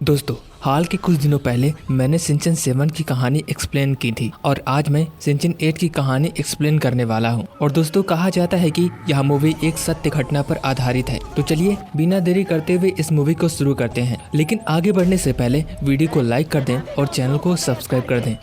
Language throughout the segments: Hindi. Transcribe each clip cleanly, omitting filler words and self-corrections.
दोस्तों, हाल के कुछ दिनों पहले मैंने सिंचन 7 की कहानी एक्सप्लेन की थी और आज मैं सिंचन 8 की कहानी एक्सप्लेन करने वाला हूं। और दोस्तों, कहा जाता है कि यह मूवी एक सत्य घटना पर आधारित है। तो चलिए बिना देरी करते हुए इस मूवी को शुरू करते हैं। लेकिन आगे बढ़ने से पहले वीडियो को लाइक कर दें और चैनल को सब्सक्राइब कर दें।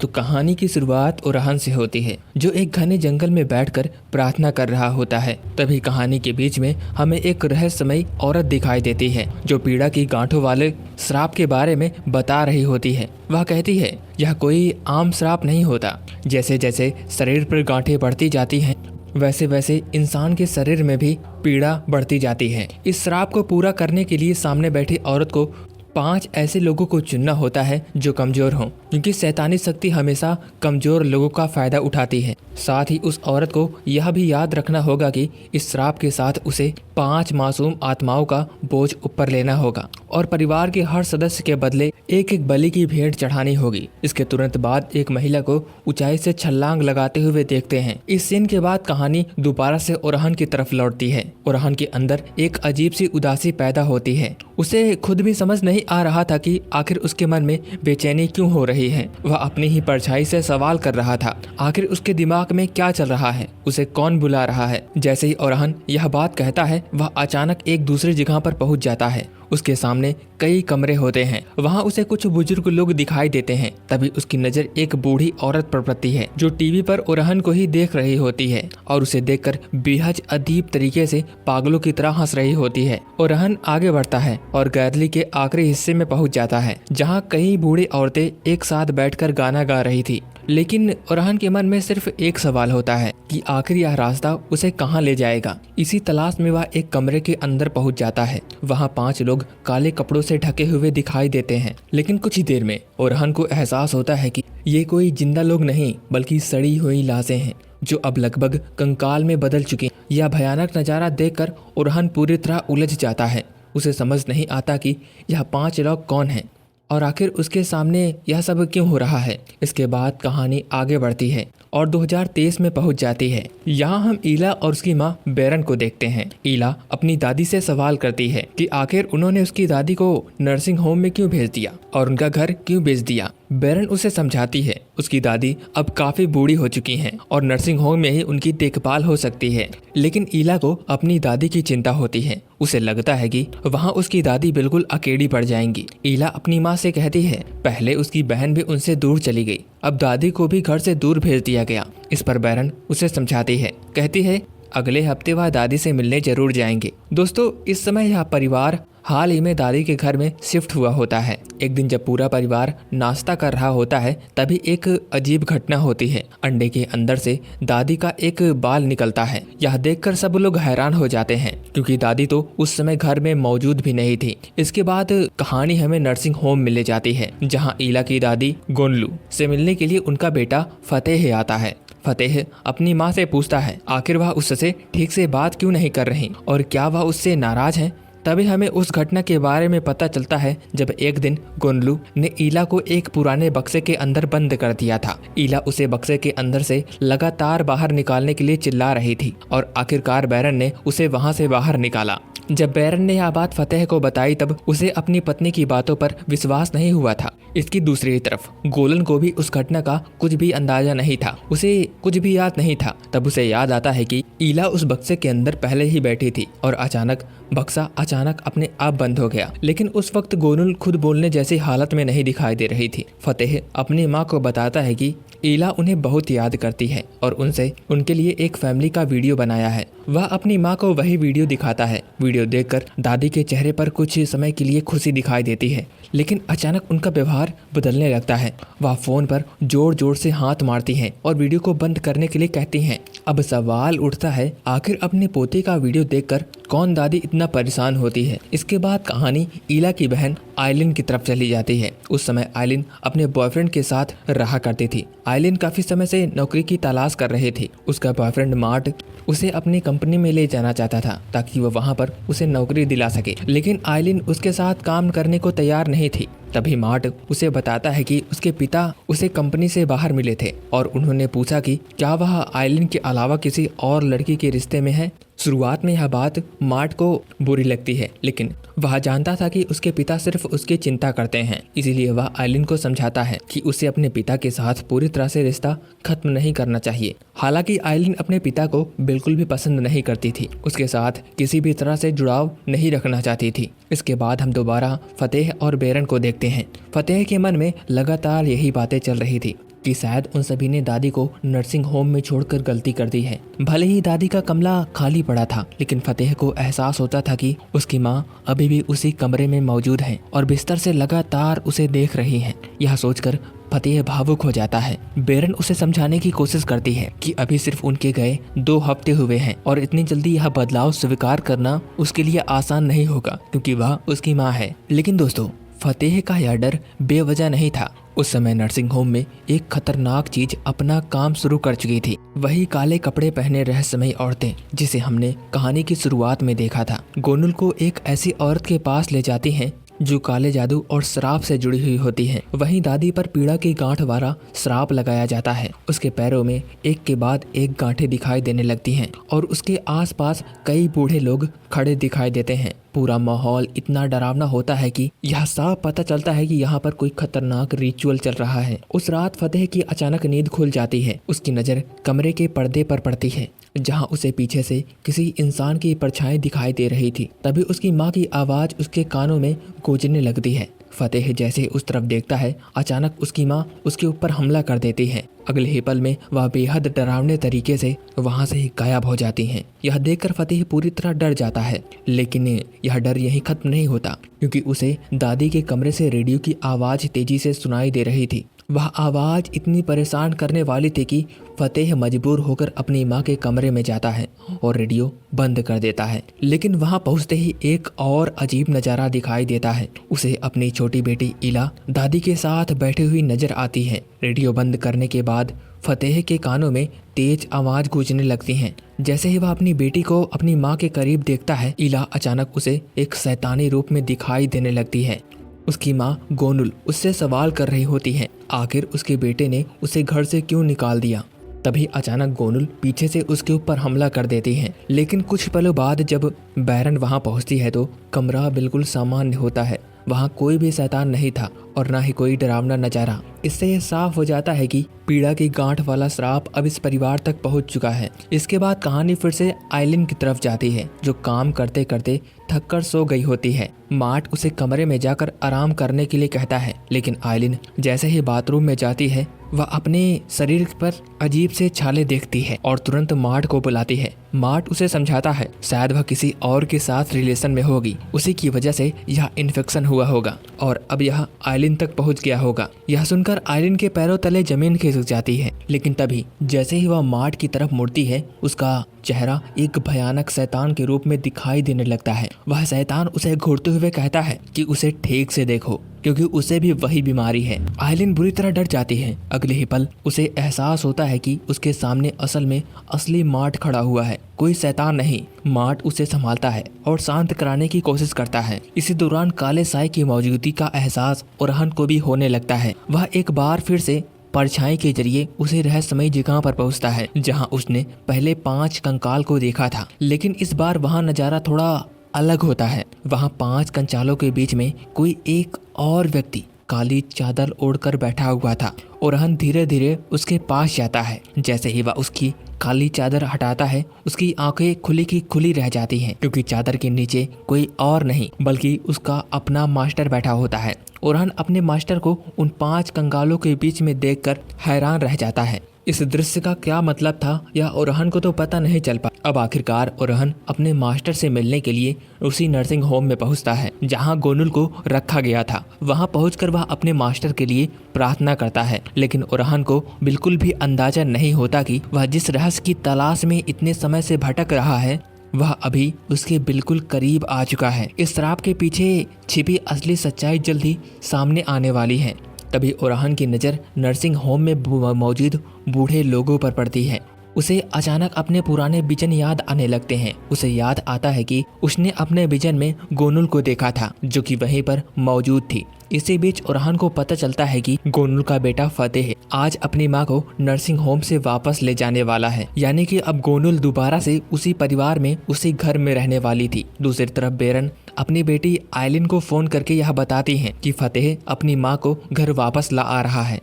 तो कहानी की शुरुआत ओरहन से होती है, जो एक घने जंगल में बैठकर प्रार्थना कर रहा होता है। तभी कहानी के बीच में हमें एक रहस्यमयी औरत दिखाई देती है, जो पीड़ा की गांठों वाले श्राप के बारे में बता रही होती है। वह कहती है, यह कोई आम श्राप नहीं होता। जैसे जैसे शरीर पर गांठें बढ़ती जाती हैं, वैसे वैसे इंसान के शरीर में भी पीड़ा बढ़ती जाती है। इस श्राप को पूरा करने के लिए सामने बैठी औरत को 5 ऐसे लोगों को चुनना होता है जो कमजोर हों, क्योंकि शैतानी शक्ति हमेशा कमजोर लोगों का फायदा उठाती है। साथ ही उस औरत को यह भी याद रखना होगा कि इस श्राप के साथ उसे 5 मासूम आत्माओं का बोझ ऊपर लेना होगा और परिवार के हर सदस्य के बदले एक एक बलि की भेंट चढ़ानी होगी। इसके तुरंत बाद एक महिला को ऊंचाई से छलांग लगाते हुए देखते हैं। इस सीन के बाद कहानी दोबारा से ओरहन की तरफ लौटती है। ओरहन के अंदर एक अजीब सी उदासी पैदा होती है। उसे खुद भी समझ नहीं आ रहा था कि आखिर उसके मन में बेचैनी क्यों हो रही है। वह अपनी ही परछाई से सवाल कर रहा था, आखिर उसके दिमाग में क्या चल रहा है, उसे कौन बुला रहा है। जैसे ही ओरहन यह बात कहता है, वह अचानक एक दूसरी जगह पर पहुंच जाता है। उसके सामने कई कमरे होते हैं। वहाँ उसे कुछ बुजुर्ग लोग दिखाई देते हैं। तभी उसकी नजर एक बूढ़ी औरत पर पड़ती है, जो टीवी पर ओरहन को ही देख रही होती है और उसे देखकर बेहद अजीब तरीके से पागलों की तरह हंस रही होती है। ओरहन आगे बढ़ता है और गैलरी के आखिरी हिस्से में पहुंच जाता है, जहाँ कई बूढ़ी औरतें एक साथ बैठकर गाना गा रही थी। लेकिन ओरहन के मन में सिर्फ एक सवाल होता है कि आखिर यह रास्ता उसे कहाँ ले जाएगा। इसी तलाश में वह एक कमरे के अंदर पहुंच जाता है। वहाँ 5 लोग काले कपड़ों से ढके हुए दिखाई देते हैं। लेकिन कुछ ही देर में ओरहन को एहसास होता है कि ये कोई जिंदा लोग नहीं, बल्कि सड़ी हुई लाशें हैं, जो अब लगभग कंकाल में बदल चुकी हैं। यह भयानक नज़ारा देखकर ओरहन पूरी तरह उलझ जाता है। उसे समझ नहीं आता कि यह 5 लोग कौन हैं और आखिर उसके सामने यह सब क्यों हो रहा है। इसके बाद कहानी आगे बढ़ती है और 2023 में पहुंच जाती है। यहाँ हम ईला और उसकी माँ बेरन को देखते हैं। ईला अपनी दादी से सवाल करती है कि आखिर उन्होंने उसकी दादी को नर्सिंग होम में क्यों भेज दिया और उनका घर क्यों बेच दिया। बेरन उसे समझाती है, उसकी दादी अब काफी बूढ़ी हो चुकी हैं और नर्सिंग होम में ही उनकी देखभाल हो सकती है। लेकिन ईला को अपनी दादी की चिंता होती है। उसे लगता है कि वहाँ उसकी दादी बिल्कुल अकेली पड़ जाएंगी। ईला अपनी माँ से कहती है, पहले उसकी बहन भी उनसे दूर चली गई, अब दादी को भी घर से दूर भेज दिया गया। इस पर बेरन उसे समझाती है, कहती है अगले हफ्ते वह दादी से मिलने जरूर जाएंगे। दोस्तों, इस समय यह परिवार हाल ही में दादी के घर में शिफ्ट हुआ होता है। एक दिन जब पूरा परिवार नाश्ता कर रहा होता है, तभी एक अजीब घटना होती है। अंडे के अंदर से दादी का एक बाल निकलता है। यह देखकर सब लोग हैरान हो जाते हैं, क्योंकि दादी तो उस समय घर में मौजूद भी नहीं थी। इसके बाद कहानी हमें नर्सिंग होम में ले जाती है, जहाँ ईला की दादी गोनलू से मिलने के लिए उनका बेटा फतेह आता है। फतेह अपनी माँ से पूछता है, आखिर वह उससे ठीक से बात क्यों नहीं कर रही और क्या वह उससे नाराज है। तभी हमें उस घटना के बारे में पता चलता है, जब एक दिन गोनलू ने ईला को एक पुराने बक्से के अंदर बंद कर दिया था। ईला उसे बक्से के अंदर से लगातार बाहर निकालने के लिए चिल्ला रही थी और आखिरकार बेरन ने उसे वहां से बाहर निकाला। जब बेरन ने यह बात फतेह को बताई, तब उसे अपनी पत्नी की बातों पर विश्वास नहीं हुआ था। इसकी दूसरी तरफ गोलन को भी उस घटना का कुछ भी अंदाजा नहीं था। उसे कुछ भी याद नहीं था। तब उसे याद आता है कि ईला उस बक्से के अंदर पहले ही बैठी थी और अचानक बक्सा अपने आप बंद हो गया। लेकिन उस वक्त गोनुल खुद बोलने जैसी हालत में नहीं दिखाई दे रही थी। फतेह अपनी माँ को बताता है कि ईला उन्हें बहुत याद करती है और उनसे उनके लिए एक फैमिली का वीडियो बनाया है। वह अपनी माँ को वही वीडियो दिखाता है। वीडियो देखकर दादी के चेहरे पर कुछ समय के लिए खुशी दिखाई देती है, लेकिन अचानक उनका व्यवहार बदलने लगता है। वह फोन पर जोर जोर से हाथ मारती हैं और वीडियो को बंद करने के लिए कहती हैं। अब सवाल उठता है, आखिर अपने पोते का वीडियो देखकर कौन दादी इतना परेशान होती है। इसके बाद कहानी ईला की बहन आइलिन की तरफ चली जाती है। उस समय आइलिन अपने बॉयफ्रेंड के साथ रहा करती थी। आइलिन काफी समय से नौकरी की तलाश कर रही थी। उसका बॉयफ्रेंड मार्ट उसे अपनी कंपनी में ले जाना चाहता था, ताकि वो वहाँ पर उसे नौकरी दिला सके। लेकिन आइलिन उसके साथ काम करने को तैयार नहीं थी। तभी मार्ट उसे बताता है कि उसके पिता उसे कंपनी से बाहर मिले थे और उन्होंने पूछा कि क्या वह आइलिन के अलावा किसी और लड़की के रिश्ते में है। शुरुआत में यह बात मार्ट को बुरी लगती है, लेकिन वह जानता था कि उसके पिता सिर्फ उसकी चिंता करते हैं। इसीलिए वह आइलिन को समझाता है कि उसे अपने पिता के साथ पूरी तरह से रिश्ता खत्म नहीं करना चाहिए। हालांकि आइलिन अपने पिता को बिल्कुल भी पसंद नहीं करती थी, उसके साथ किसी भी तरह से जुड़ाव नहीं रखना चाहती थी। इसके बाद हम दोबारा फतेह और बेरन को देखते हैं। फतेह के मन में लगातार यही बातें चल रही थी कि शायद उन सभी ने दादी को नर्सिंग होम में छोड़कर गलती कर दी है। भले ही दादी का कमरा खाली पड़ा था, लेकिन फतेह को एहसास होता था कि उसकी माँ अभी भी उसी कमरे में मौजूद है और बिस्तर से लगातार उसे देख रही है। यह सोचकर फतेह भावुक हो जाता है। बेरन उसे समझाने की कोशिश करती है कि अभी सिर्फ उनके गए 2 हफ्ते हुए हैं और इतनी जल्दी यह बदलाव स्वीकार करना उसके लिए आसान नहीं होगा, क्योंकि वह उसकी माँ है। लेकिन दोस्तों, फतेह का यह डर बेवजह नहीं था। उस समय नर्सिंग होम में एक खतरनाक चीज अपना काम शुरू कर चुकी थी। वही काले कपड़े पहने रहस्यमयी औरतें, जिसे हमने कहानी की शुरुआत में देखा था। गोनुल को एक ऐसी औरत के पास ले जाती हैं जो काले जादू और श्राप से जुड़ी हुई होती है। वहीं दादी पर पीड़ा की गांठ वाला श्राप लगाया जाता है। उसके पैरों में एक के बाद एक गांठें दिखाई देने लगती हैं और उसके आसपास कई बूढ़े लोग खड़े दिखाई देते हैं। पूरा माहौल इतना डरावना होता है कि यह साफ पता चलता है कि यहाँ पर कोई खतरनाक रिचुअल चल रहा है। उस रात फतेह की अचानक नींद खुल जाती है। उसकी नज़र कमरे के पर्दे पर पड़ती है, जहां उसे पीछे से किसी इंसान की परछाई दिखाई दे रही थी। तभी उसकी माँ की आवाज़ उसके कानों में गूंजने लगती है। फतेह जैसे उस तरफ देखता है, अचानक उसकी माँ उसके ऊपर हमला कर देती है। अगले ही पल में वह बेहद डरावने तरीके से वहां से ही गायब हो जाती हैं। यह देखकर फतेह पूरी तरह डर जाता है, लेकिन यह डर यहीं खत्म नहीं होता, क्योंकि उसे दादी के कमरे से रेडियो की आवाज़ तेजी से सुनाई दे रही थी। वह आवाज़ इतनी परेशान करने वाली थी कि फतेह मजबूर होकर अपनी माँ के कमरे में जाता है और रेडियो बंद कर देता है। लेकिन वहां पहुंचते ही एक और अजीब नज़ारा दिखाई देता है। उसे अपनी छोटी बेटी इला दादी के साथ बैठी हुई नजर आती है। रेडियो बंद करने के बाद फतेह के कानों में तेज आवाज़ गूंजने लगती हैं। जैसे ही वह अपनी बेटी को अपनी माँ के करीब देखता है, इला अचानक उसे एक शैतानी रूप में दिखाई देने लगती है। उसकी माँ गोनुल उससे सवाल कर रही होती है, आखिर उसके बेटे ने उसे घर से क्यों निकाल दिया। तभी अचानक गोनुल पीछे से उसके ऊपर हमला कर देती है। लेकिन कुछ पलों बाद जब बैरन वहां पहुंचती है तो कमरा बिल्कुल सामान्य होता है। वहां कोई भी शैतान नहीं था और ना ही कोई डरावना नजारा। इससे यह साफ हो जाता है कि पीड़ा की गांठ वाला श्राप अब इस परिवार तक पहुंच चुका है। इसके बाद कहानी फिर से आइलिन की तरफ जाती है, जो काम करते करते थककर सो गई होती है। मार्ट उसे कमरे में जाकर आराम करने के लिए कहता है, लेकिन आइलिन जैसे ही बाथरूम में जाती है, वह अपने शरीर पर अजीब से छाले देखती है और तुरंत मार्ट को बुलाती है। मार्ट उसे समझाता है शायद वह किसी और के साथ रिलेशन में होगी, उसी की वजह से यह इन्फेक्शन हुआ होगा और अब यह आइलिन तक पहुंच गया होगा। यह सुनकर आइलिन के पैरों तले जमीन खिसक जाती है। लेकिन तभी जैसे ही वह मार्ट की तरफ मुड़ती है, उसका चेहरा एक भयानक शैतान के रूप में दिखाई देने लगता है। वह शैतान उसे घूरते हुए कहता है कि उसे ठीक से देखो, क्योंकि उसे भी वही बीमारी है। आइलिन बुरी तरह डर जाती है। अगले ही पल उसे एहसास होता है कि उसके सामने असल में असली मार्ट खड़ा हुआ है, कोई शैतान नहीं। मार्ट उसे संभालता है और शांत कराने की कोशिश करता है। इसी दौरान काले साए की मौजूदगी का एहसास ओरहन को भी होने लगता है। वह एक बार फिर से परछाई के जरिए उसे रहस्यमयी जगह पर पहुंचता है, जहां उसने पहले 5 कंकाल को देखा था। लेकिन इस बार वहां नजारा थोड़ा अलग होता है। वहां 5 कंकालों के बीच में कोई एक और व्यक्ति काली चादर ओढ़कर बैठा हुआ था। ओरहन धीरे धीरे उसके पास जाता है। जैसे ही वह उसकी काली चादर हटाता है, उसकी आंखें खुली की खुली रह जाती हैं, क्योंकि चादर के नीचे कोई और नहीं बल्कि उसका अपना मास्टर बैठा होता है। ओरहन अपने मास्टर को उन 5 कंगालों के बीच में देखकर हैरान रह जाता है। इस दृश्य का क्या मतलब था यह ओरहन को तो पता नहीं चल पाया। अब आखिरकार ओरहन अपने मास्टर से मिलने के लिए उसी नर्सिंग होम में पहुंचता है जहां गोनुल को रखा गया था। वहां पहुंचकर वह अपने मास्टर के लिए प्रार्थना करता है, लेकिन ओरहन को बिल्कुल भी अंदाजा नहीं होता कि वह जिस रहस्य की तलाश में इतने समय से भटक रहा है, वह अभी उसके बिल्कुल करीब आ चुका है। इस श्राप के पीछे छिपी असली सच्चाई जल्द ही सामने आने वाली है। तभी ओरहन की नज़र नर्सिंग होम में मौजूद बूढ़े लोगों पर पड़ती है। उसे अचानक अपने पुराने विजन याद आने लगते हैं। उसे याद आता है कि उसने अपने विजन में गोनुल को देखा था, जो कि वहीं पर मौजूद थी। इसी बीच ओरहान को पता चलता है कि गोनुल का बेटा फतेह आज अपनी मां को नर्सिंग होम से वापस ले जाने वाला है, यानी कि अब गोनुल दोबारा से उसी परिवार में उसी घर में रहने वाली थी। दूसरी तरफ बेरन अपनी बेटी आयलिन को फोन करके यह बताती हैं कि फतेह अपनी मां को घर वापस ला आ रहा है।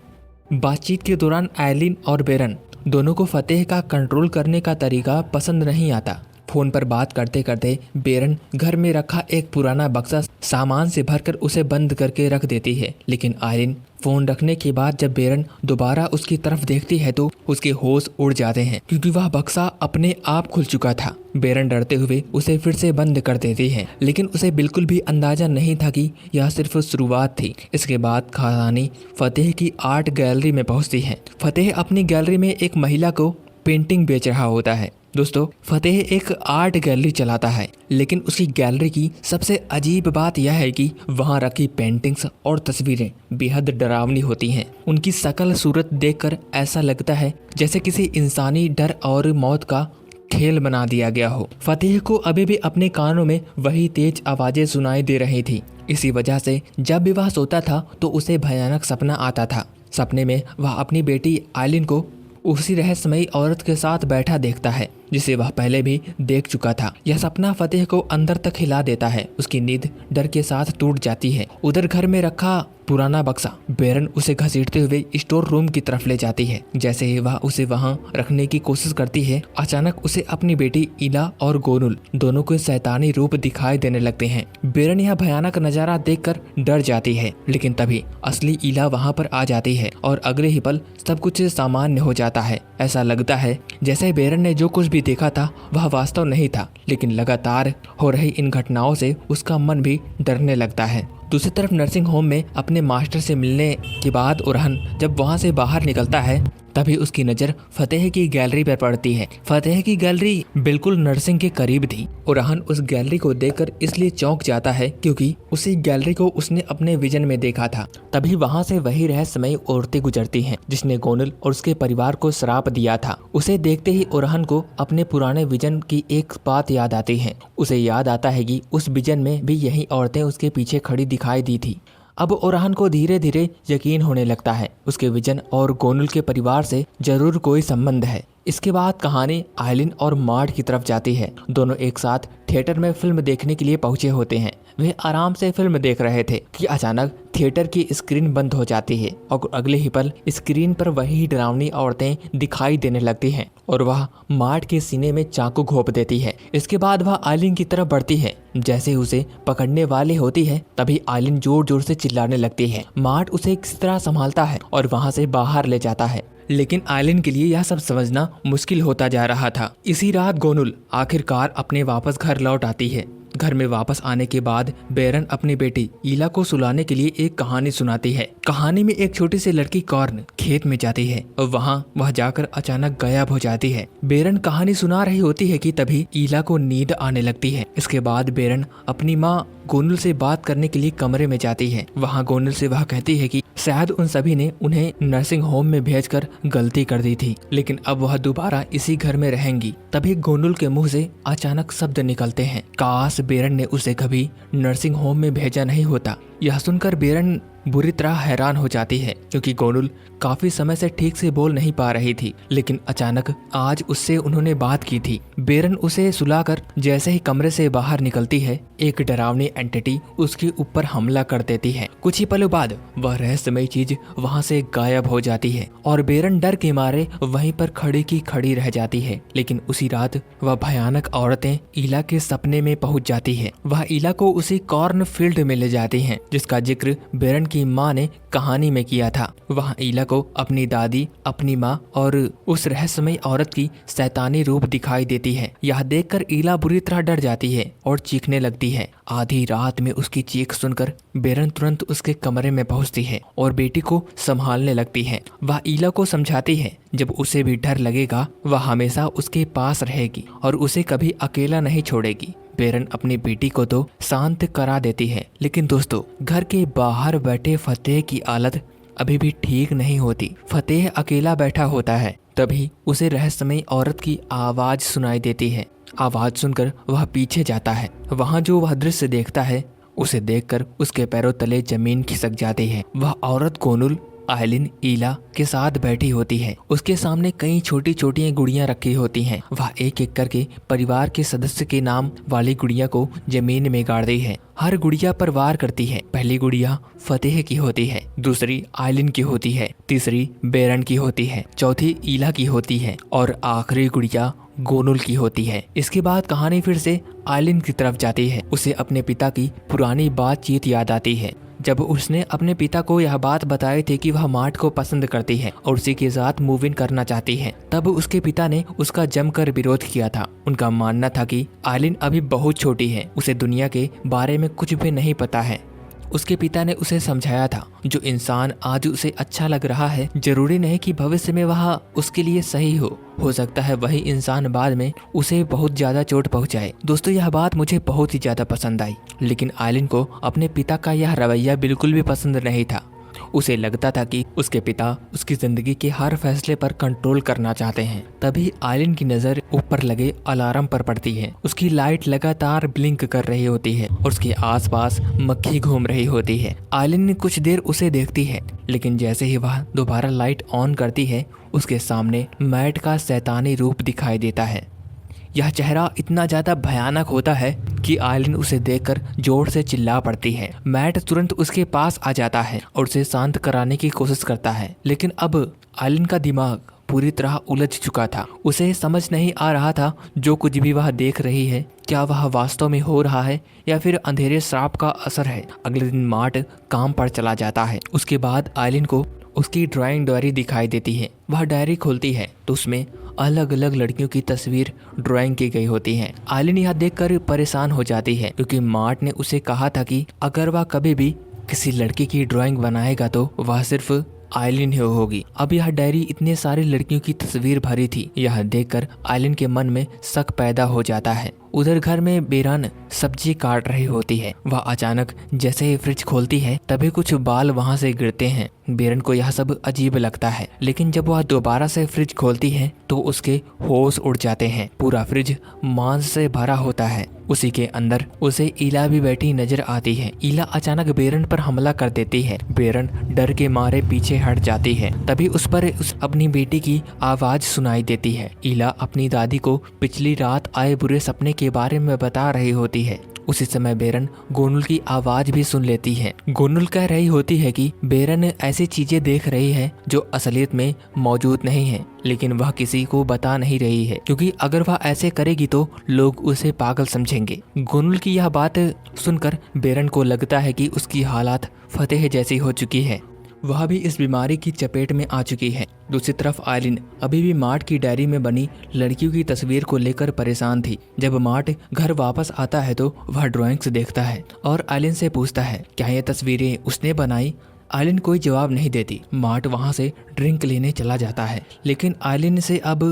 बातचीत के दौरान आयलिन और बेरन दोनों को फतेह का कंट्रोल करने का तरीका पसंद नहीं आता। फोन पर बात करते करते बेरन घर में रखा एक पुराना बक्सा सामान से भरकर उसे बंद करके रख देती है, लेकिन आयलिन फोन रखने के बाद जब बेरन दोबारा उसकी तरफ देखती है तो उसके होश उड़ जाते हैं, क्योंकि वह बक्सा अपने आप खुल चुका था। बेरन डरते हुए उसे फिर से बंद कर देती है, लेकिन उसे बिल्कुल भी अंदाजा नहीं था कि यह सिर्फ शुरुआत थी। इसके बाद कहानी फतेह की आर्ट गैलरी में पहुंचती है। फतेह अपनी गैलरी में एक महिला को पेंटिंग बेच रहा होता है। दोस्तों, फतेह एक आर्ट गैलरी चलाता है, लेकिन उसकी गैलरी की सबसे अजीब बात यह है कि वहां रखी पेंटिंग्स और तस्वीरें बेहद डरावनी होती हैं। उनकी शकल सूरत देखकर ऐसा लगता है जैसे किसी इंसानी डर और मौत का खेल बना दिया गया हो। फतेह को अभी भी अपने कानों में वही तेज आवाजें सुनाई दे रही थी। इसी वजह से जब भी वह सोता था तो उसे भयानक सपना आता था। सपने में वह अपनी बेटी आयलिन को उसी रहस्यमयी औरत के साथ बैठा देखता है, जिसे वह पहले भी देख चुका था। यह सपना फतेह को अंदर तक हिला देता है। उसकी नींद डर के साथ टूट जाती है। उधर घर में रखा पुराना बक्सा बेरन उसे घसीटते हुए स्टोर रूम की तरफ ले जाती है। जैसे ही वह उसे वहां रखने की कोशिश करती है, अचानक उसे अपनी बेटी इला और गोनुल दोनों के शैतानी रूप दिखाई देने लगते हैं। बेरन यह भयानक नजारा देखकर डर जाती है, लेकिन तभी असली इला वहां पर आ जाती है और अगले ही पल सब कुछ सामान्य हो जाता है। ऐसा लगता है जैसे बेरन ने जो कुछ भी देखा था वह वास्तव नहीं था, लेकिन लगातार हो रही इन घटनाओं से उसका मन भी डरने लगता है। दूसरी तरफ नर्सिंग होम में अपने मास्टर से मिलने के बाद ओरहन जब वहां से बाहर निकलता है, तभी उसकी नज़र फतेह की गैलरी पर पड़ती है। फतेह की गैलरी बिल्कुल नर्सिंग के करीब थी। ओरहन उस गैलरी को देखकर इसलिए चौंक जाता है क्योंकि उसी गैलरी को उसने अपने विजन में देखा था। तभी वहां से वही रहस्यमयी औरतें गुजरती हैं जिसने गोनुल और उसके परिवार को श्राप दिया था। उसे देखते ही ओरहन को अपने पुराने विजन की एक बात याद आती है। उसे याद आता है कि उस विजन में भी यही औरतें उसके पीछे खड़ी दिखाई दी थी। अब ओरहन को धीरे धीरे यकीन होने लगता है उसके विजन और गोनुल के परिवार से जरूर कोई संबंध है। इसके बाद कहानी आयलिन और मार्ट की तरफ जाती है। दोनों एक साथ थिएटर में फिल्म देखने के लिए पहुंचे होते हैं। वे आराम से फिल्म देख रहे थे कि अचानक थिएटर की स्क्रीन बंद हो जाती है और अगले ही पल स्क्रीन पर वही डरावनी औरतें दिखाई देने लगती हैं और वह मार्ट के सीने में चाकू घोंप देती है। इसके बाद वह आयलिन की तरफ बढ़ती है। जैसे उसे पकड़ने वाली होती है, तभी आयलिन जोर जोर से चिल्लाने लगती है। मार्ट उसे किस तरह संभालता है और वहां से बाहर ले जाता है, लेकिन आयलिन के लिए यह सब समझना मुश्किल होता जा रहा था। इसी रात गोनुल आखिरकार अपने वापस घर लौट आती है। घर में वापस आने के बाद बेरन अपनी बेटी इला को सुलाने के लिए एक कहानी सुनाती है। कहानी में एक छोटी सी लड़की कॉर्न खेत में जाती है और वहाँ वह जाकर अचानक गायब हो जाती है। बेरन कहानी सुना रही होती है कि तभी इला को नींद आने लगती है। इसके बाद बेरन अपनी माँ गोनुल से बात करने के लिए कमरे में जाती है। वहाँ गोनुल से वह कहती है कि शायद उन सभी ने उन्हें नर्सिंग होम में भेजकर गलती कर दी थी, लेकिन अब वह दोबारा इसी घर में रहेंगी। तभी गोनुल के मुंह से अचानक शब्द निकलते हैं, काश बेरन ने उसे कभी नर्सिंग होम में भेजा नहीं होता। यह सुनकर बेरन बुरी तरह हैरान हो जाती है क्योंकि गोनुल काफी समय से ठीक से बोल नहीं पा रही थी, लेकिन अचानक आज उससे उन्होंने बात की थी। बेरन उसे सुलाकर जैसे ही कमरे से बाहर निकलती है, एक डरावनी एंटिटी उसके ऊपर हमला कर देती है। कुछ ही पलों बाद वह रहस्यमयी चीज वहां से गायब हो जाती है और बेरन डर के मारे वहीं पर खड़ी की खड़ी रह जाती है। लेकिन उसी रात वह भयानक औरतें इला के सपने में पहुंच जाती है। वह इला को उसी कॉर्न फील्ड में ले जाती है जिसका जिक्र बेरन की माँ ने कहानी में किया था। वहाँ इला को अपनी दादी, अपनी माँ और उस रहस्यमयी औरत की शैतानी रूप दिखाई देती है। यह देखकर इला बुरी तरह डर जाती है और चीखने लगती है। आधी रात में उसकी चीख सुनकर बेरन तुरंत उसके कमरे में पहुंचती है और बेटी को संभालने लगती है। वह इला को समझाती है जब उसे भी डर लगेगा वह हमेशा उसके पास रहेगी और उसे कभी अकेला नहीं छोड़ेगी। बेरन अपनी बेटी को तो शांत करा देती है, लेकिन दोस्तों घर के बाहर बैठे फतेह की हालत अभी भी ठीक नहीं होती। फतेह अकेला बैठा होता है तभी उसे रहस्यमयी औरत की आवाज सुनाई देती है। आवाज सुनकर वह पीछे जाता है। वहाँ जो वह दृश्य देखता है उसे देखकर उसके पैरों तले जमीन खिसक जाती है। वह औरत गोनुल आयलिन ईला के साथ बैठी होती है। उसके सामने कई छोटी छोटी गुड़ियां रखी होती हैं। वह एक एक करके परिवार के सदस्य के नाम वाली गुड़िया को जमीन में गाड़ दी है। हर गुड़िया पर वार करती है। पहली गुड़िया फतेह की होती है, दूसरी आयलिन की होती है, तीसरी बेरन की होती है, चौथी ईला की होती है और आखिरी गुड़िया गोनुल की होती है। इसके बाद कहानी फिर से आयलिन की तरफ जाती है। उसे अपने पिता की पुरानी बातचीत याद आती है, जब उसने अपने पिता को यह बात बताई थी कि वह मार्ट को पसंद करती है और उसी के साथ मूव इन करना चाहती है। तब उसके पिता ने उसका जमकर विरोध किया था। उनका मानना था कि आयलिन अभी बहुत छोटी है, उसे दुनिया के बारे में कुछ भी नहीं पता है। उसके पिता ने उसे समझाया था, जो इंसान आज उसे अच्छा लग रहा है जरूरी नहीं कि भविष्य में वह उसके लिए सही हो सकता है वही इंसान बाद में उसे बहुत ज्यादा चोट पहुंचाए। दोस्तों, यह बात मुझे बहुत ही ज्यादा पसंद आई, लेकिन आयलिन को अपने पिता का यह रवैया बिल्कुल भी पसंद नहीं था। उसे लगता था कि उसके पिता उसकी जिंदगी के हर फैसले पर कंट्रोल करना चाहते हैं। तभी आयलिन की नजर ऊपर लगे अलार्म पर पड़ती है। उसकी लाइट लगातार ब्लिंक कर रही होती है और उसके आसपास मक्खी घूम रही होती है। आयलिन ने कुछ देर उसे देखती है, लेकिन जैसे ही वह दोबारा लाइट ऑन करती है उसके सामने मैट का शैतानी रूप दिखाई देता है। यह चेहरा इतना ज्यादा भयानक होता है कि आयलिन उसे देखकर जोर से चिल्ला पड़ती है। मैट तुरंत उसके पास आ जाता है और उसे शांत कराने की कोशिश करता है, लेकिन अब आयलिन का दिमाग पूरी तरह उलझ चुका था। उसे समझ नहीं आ रहा था जो कुछ भी वह देख रही है क्या वह वास्तव में हो रहा है या फिर अंधेरे श्राप का असर है। अगले दिन मार्ट काम पर चला जाता है। उसके बाद आयलिन को उसकी ड्राइंग डायरी दिखाई देती है। वह डायरी खोलती है तो उसमें अलग अलग लड़कियों की तस्वीर ड्राइंग की गई होती हैं। आयलिन यह देखकर परेशान हो जाती है, क्योंकि मार्ट ने उसे कहा था कि अगर वह कभी भी किसी लड़की की ड्राइंग बनाएगा तो वह सिर्फ आयलिन ही होगी। अब यह डायरी इतने सारी लड़कियों की तस्वीर भरी थी। यह देखकर आयलिन के मन में शक पैदा हो जाता है। उधर घर में बेरन सब्जी काट रही होती है। वह अचानक जैसे ही फ्रिज खोलती है तभी कुछ बाल वहां से गिरते हैं। बेरन को यह सब अजीब लगता है, लेकिन जब वह दोबारा से फ्रिज खोलती है तो उसके होश उड़ जाते हैं। पूरा फ्रिज मांस से भरा होता है। उसी के अंदर उसे ईला भी बैठी नजर आती है। ईला अचानक बेरन पर हमला कर देती है। बेरन डर के मारे पीछे हट जाती है। तभी उस पर अपनी बेटी की आवाज सुनाई देती है। ईला अपनी दादी को पिछली रात आए बुरे सपने के बारे में बता रही होती है। उसी समय बेरन गोनुल की आवाज भी सुन लेती है। गोनुल कह रही होती है कि बेरन ऐसी चीजें देख रही है जो असलियत में मौजूद नहीं है, लेकिन वह किसी को बता नहीं रही है, क्योंकि अगर वह ऐसे करेगी तो लोग उसे पागल समझेंगे। गोनुल की यह बात सुनकर बेरन को लगता है कि उसकी हालात फतेह जैसी हो चुकी है। वह भी इस बीमारी की चपेट में आ चुकी है। दूसरी तरफ आयलिन अभी भी मार्ट की डायरी में बनी लड़कियों की तस्वीर को लेकर परेशान थी। जब मार्ट घर वापस आता है तो वह ड्राइंग्स देखता है और आयलिन से पूछता है क्या ये तस्वीरें उसने बनाई। आयलिन कोई जवाब नहीं देती। मार्ट वहां से ड्रिंक लेने चला जाता है, लेकिन आयलिन से अब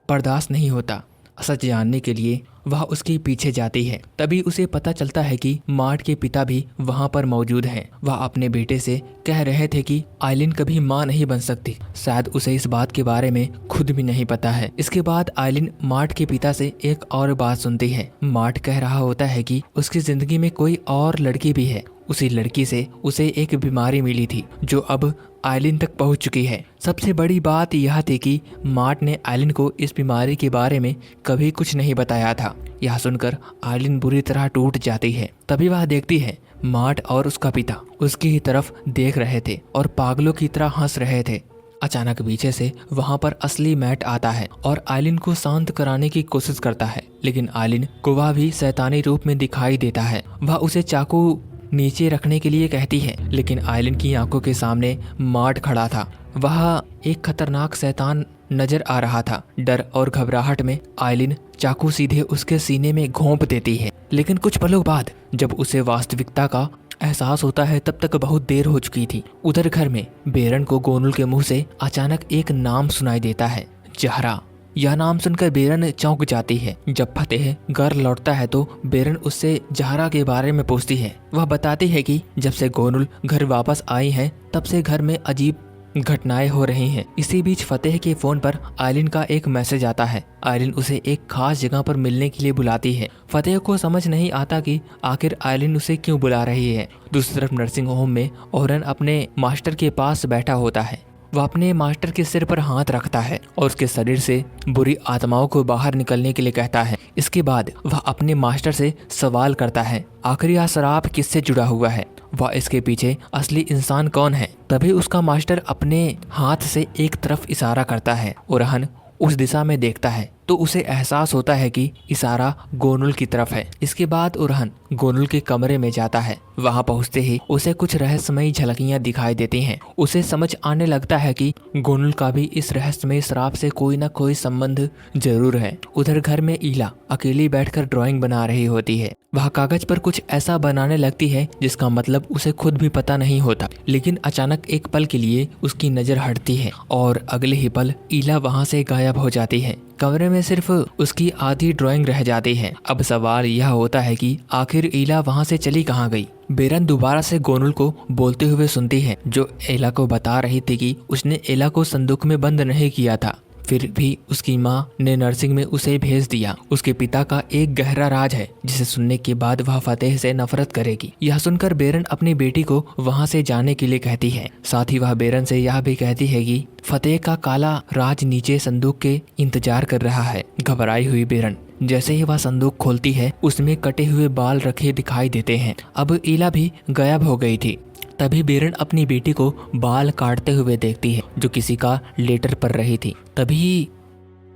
बर्दाश्त नहीं होता। सच जानने के लिए वह उसके पीछे जाती है। तभी उसे पता चलता है कि मार्ट के पिता भी वहां पर मौजूद हैं। वह अपने बेटे से कह रहे थे कि आयलिन कभी मां नहीं बन सकती। शायद उसे इस बात के बारे में खुद भी नहीं पता है। इसके बाद आयलिन मार्ट के पिता से एक और बात सुनती है। मार्ट कह रहा होता है कि उसकी जिंदगी में कोई और लड़की भी है। उसी लड़की से उसे एक बीमारी मिली थी जो अब आयलिन तक पहुंच चुकी है। सबसे बड़ी बात यह थी कि मार्ट ने आयलिन को इस बीमारी के बारे में कभी कुछ नहीं बताया था। यह सुनकर आयलिन बुरी तरह टूट जाती है। तभी वह देखती है मार्ट और उसका पिता उसकी ही तरफ देख रहे थे और पागलों की तरह हंस रहे थे। अचानक पीछे से वहां पर असली मैट आता है और आयलिन को शांत कराने की कोशिश करता है, लेकिन आयलिन को वह भी शैतानी रूप में दिखाई देता है। वह उसे चाकू नीचे रखने के लिए कहती है, लेकिन आयलिन की आंखों के सामने मार्ट खड़ा था। वह एक खतरनाक शैतान नजर आ रहा था। डर और घबराहट में आयलिन चाकू सीधे उसके सीने में घोंप देती है, लेकिन कुछ पलों बाद जब उसे वास्तविकता का एहसास होता है तब तक बहुत देर हो चुकी थी। उधर घर में बेरन को गोनुल के मुंह से अचानक एक नाम सुनाई देता है, जहरा। यह नाम सुनकर बेरन चौंक जाती है। जब फतेह घर लौटता है तो बेरन उससे जहरा के बारे में पूछती है। वह बताती है कि जब से गोनुल घर वापस आई है तब से घर में अजीब घटनाएं हो रही हैं। इसी बीच फतेह के फोन पर आयलिन का एक मैसेज आता है। आयलिन उसे एक खास जगह पर मिलने के लिए बुलाती है। फतेह को समझ नहीं आता कि आखिर आयलिन उसे क्यों बुला रही है। दूसरी तरफ नर्सिंग होम में ओरहन अपने मास्टर के पास बैठा होता है। वह अपने मास्टर के सिर पर हाथ रखता है और उसके शरीर से बुरी आत्माओं को बाहर निकलने के लिए कहता है। इसके बाद वह अपने मास्टर से सवाल करता है, आखिर यह शराब किससे जुड़ा हुआ है, वह इसके पीछे असली इंसान कौन है। तभी उसका मास्टर अपने हाथ से एक तरफ इशारा करता है। ओरहन उस दिशा में देखता है तो उसे एहसास होता है कि इशारा गोनुल की तरफ है। इसके बाद ओरहन गोनुल के कमरे में जाता है। वहां पहुंचते ही उसे कुछ रहस्यमयी झलकियां दिखाई देती हैं। उसे समझ आने लगता है कि गोनुल का भी इस रहस्यमयी शराब से कोई न कोई संबंध जरूर है। उधर घर में ईला अकेली बैठकर ड्राइंग बना रही होती है। वह कागज पर कुछ ऐसा बनाने लगती है जिसका मतलब उसे खुद भी पता नहीं होता। लेकिन अचानक एक पल के लिए उसकी नजर हटती है और अगले ही पल ईला वहां से गायब हो जाती है। कमरे में सिर्फ उसकी आधी ड्राइंग रह जाती है। अब सवाल यह होता है कि आखिर ईला वहां से चली कहाँ गई। बेरन दोबारा से गोनुल को बोलते हुए सुनती है, जो एला को बता रही थी कि उसने एला को संदूक में बंद नहीं किया था, फिर भी उसकी माँ ने नर्सिंग में उसे भेज दिया। उसके पिता का एक गहरा राज है जिसे सुनने के बाद वह फतेह से नफरत करेगी। यह सुनकर बेरन अपनी बेटी को वहां से जाने के लिए कहती है। साथ ही वह बेरन से यह भी कहती है कि फतेह का काला राज नीचे संदूक के इंतजार कर रहा है। घबराई हुई बेरन जैसे ही वह संदूक खोलती है उसमें कटे हुए बाल रखे दिखाई देते हैं। अब ईला भी गायब हो गई थी। तभी बेरन अपनी बेटी को बाल काटते हुए देखती है जो किसी का लेटर पढ़ रही थी। तभी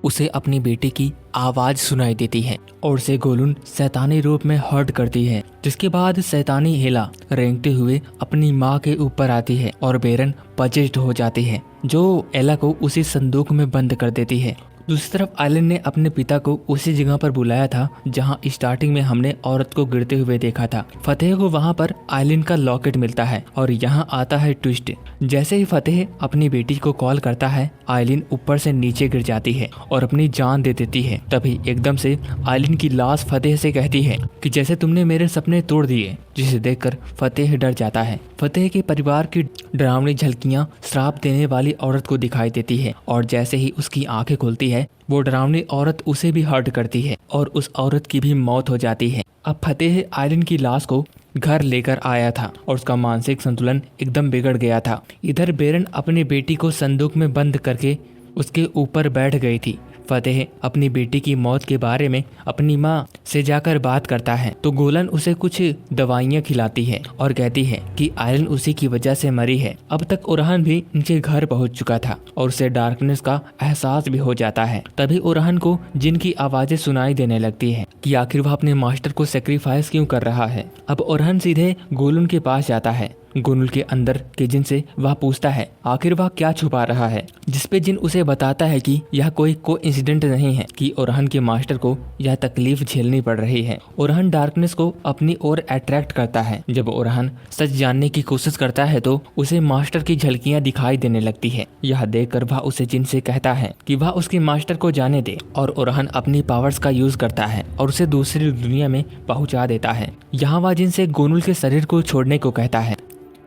उसे अपनी बेटी की आवाज सुनाई देती है और उसे गोलुन शैतानी रूप में हर्ट करती है, जिसके बाद शैतानी हेला रेंगते हुए अपनी माँ के ऊपर आती है और बेरन पजेस्ड हो जाती है, जो एला को उसी संदूक में बंद कर देती है। दूसरी तरफ आयलिन ने अपने पिता को उसी जगह पर बुलाया था जहां स्टार्टिंग में हमने औरत को गिरते हुए देखा था। फतेह को वहां पर आयलिन का लॉकेट मिलता है और यहां आता है ट्विस्ट। जैसे ही फतेह अपनी बेटी को कॉल करता है, आयलिन ऊपर से नीचे गिर जाती है और अपनी जान दे देती है। तभी एकदम से आयलिन की लाश फतेह से कहती है कि जैसे तुमने मेरे सपने तोड़ दिए, जिसे देखकर फतेह डर जाता है। फतेह के परिवार की डरावनी झलकियां श्राप देने वाली औरत को दिखाई देती है और जैसे ही उसकी आंखें खुलती है वो डरावनी औरत उसे भी हर्ट करती है और उस औरत की भी मौत हो जाती है। अब फतेह आयलिन की लाश को घर लेकर आया था और उसका मानसिक संतुलन एकदम बिगड़ गया था। इधर बेरन अपनी बेटी को संदूक में बंद करके उसके ऊपर बैठ गई थी। फतेह अपनी बेटी की मौत के बारे में अपनी माँ से जाकर बात करता है तो गोलन उसे कुछ दवाइयाँ खिलाती है और कहती है कि आयरन उसी की वजह से मरी है। अब तक ओरहन भी उनके घर पहुंच चुका था और उसे डार्कनेस का एहसास भी हो जाता है। तभी ओरहन को जिनकी आवाजें सुनाई देने लगती है कि आखिर वह अपने मास्टर को सेक्रीफाइस क्यों कर रहा है। अब ओरहन सीधे गोलुन के पास जाता है। गोनुल के अंदर के जिन से वह पूछता है आखिर वह क्या छुपा रहा है, जिसपे जिन उसे बताता है कि यह कोई इंसिडेंट नहीं है कि ओरहन के मास्टर को यह तकलीफ झेलनी पड़ रही है। ओरहन डार्कनेस को अपनी ओर अट्रैक्ट करता है। जब ओरहन सच जानने की कोशिश करता है तो उसे मास्टर की झलकियां दिखाई देने लगती है। यह देखकर वह उसे जिन से कहता है कि वह उसके मास्टर को जाने दे और ओरहन अपनी पावर्स का यूज करता है और उसे दूसरी दुनिया में पहुंचा देता है। यहाँ वह जिन से गोनुल के शरीर को छोड़ने को कहता है,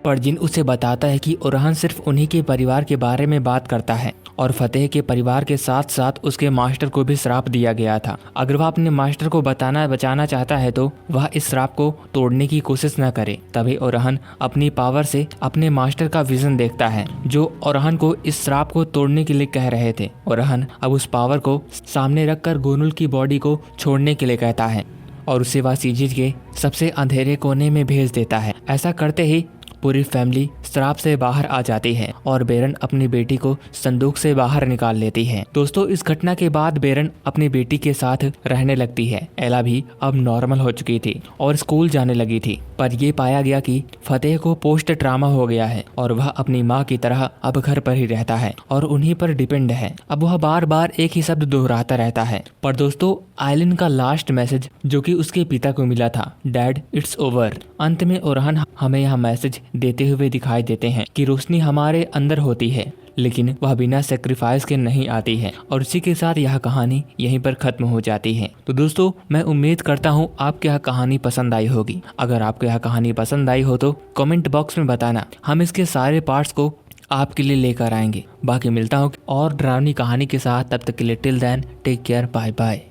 पर जिन उसे बताता है कि ओरहन सिर्फ उन्हीं के परिवार के बारे में बात करता है और फतेह के परिवार के साथ साथ उसके मास्टर को भी श्राप दिया गया था। अगर वह अपने मास्टर को बचाना चाहता है तो वह इस श्राप को तोड़ने की कोशिश न करे। तभी ओरहन अपनी पावर से अपने मास्टर का विजन देखता है जो ओरहन को इस श्राप को तोड़ने के लिए कह रहे थे। ओरहन अब उस पावर को सामने रखकर गोनुल की बॉडी को छोड़ने के लिए कहता है और उसे वह सीजीज के सबसे अंधेरे कोने में भेज देता है। ऐसा करते ही पूरी फैमिली श्राप से बाहर आ जाती है और बेरन अपनी बेटी को संदूक से बाहर निकाल लेती है। दोस्तों, इस घटना के बाद बेरन अपनी बेटी के साथ रहने लगती है। एला भी अब नॉर्मल हो चुकी थी और स्कूल जाने लगी थी, पर यह पाया गया कि फतेह को पोस्ट ट्रामा हो गया है और वह अपनी माँ की तरह अब घर पर ही रहता है और उन्हीं पर डिपेंड है। अब वह बार बार एक ही शब्द दोहराता रहता है। पर दोस्तों, आयलिन का लास्ट मैसेज जो कि उसके पिता को मिला था, डैड इट्स ओवर। अंत में ओरहन हमें यह मैसेज देते हुए दिखाई देते हैं कि रोशनी हमारे अंदर होती है लेकिन वह बिना सेक्रीफाइस के नहीं आती है। और इसी के साथ यह कहानी यहीं पर खत्म हो जाती है। तो दोस्तों, मैं उम्मीद करता हूँ आपको यह कहानी पसंद आई होगी। अगर आपको यह कहानी पसंद आई हो तो कमेंट बॉक्स में बताना। हम इसके सारे पार्ट्स को आपके लिए लेकर आएंगे। बाकी मिलता हूँ और डरावनी कहानी के साथ, तब तक के लिए till then take care, bye bye.